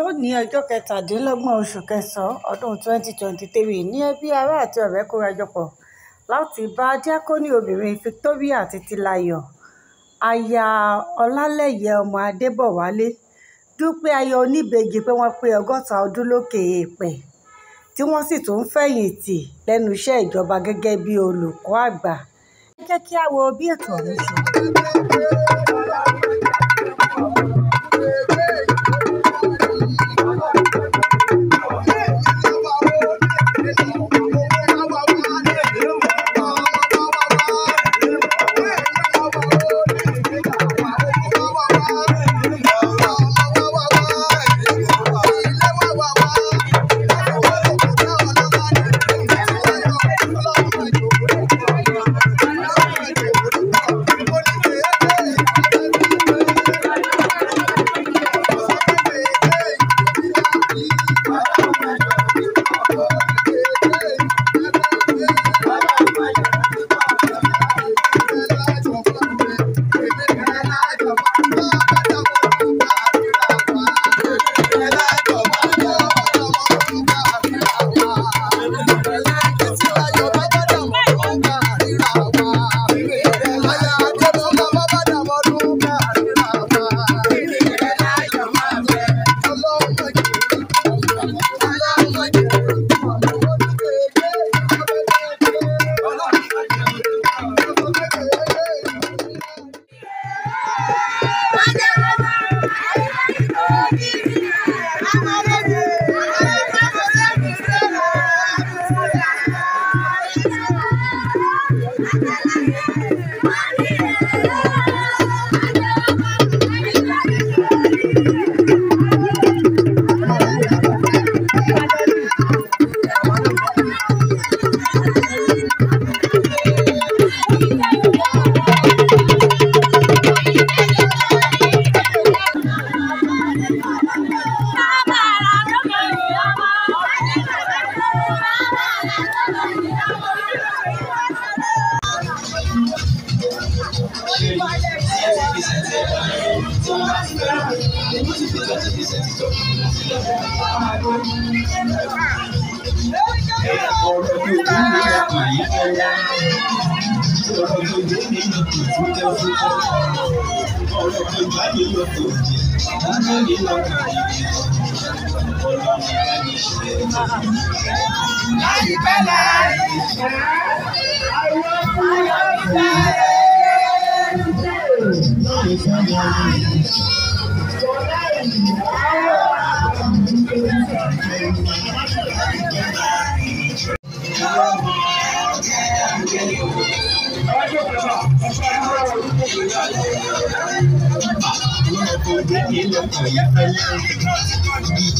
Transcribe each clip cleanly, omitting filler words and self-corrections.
Lónìí ọjọ́ 27 oṣù kẹsàn-án ọdún 2023 ní ẹbí ará àti ọ̀rẹ́ kóra jọpọ̀ láti bá díákónì obìnrin Victoria Títílayọ̀ aya Ọlálẹyẹ ọmọ Adébọ̀wálé dúpẹ́ ayọ̀ oníbejì pé wọ́n pé 60 ọdún lókè èèpẹ̀ tí wọ́n sì tún fẹ̀yìntì lẹ́nu iṣẹ́ ìjọba gẹ́gẹ́ bí olùkọ́ àgbà. Ẹ jẹ́ kí a wo bí ètò ọ̀hún ṣe.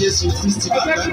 Jésù Kristi bàbá mi.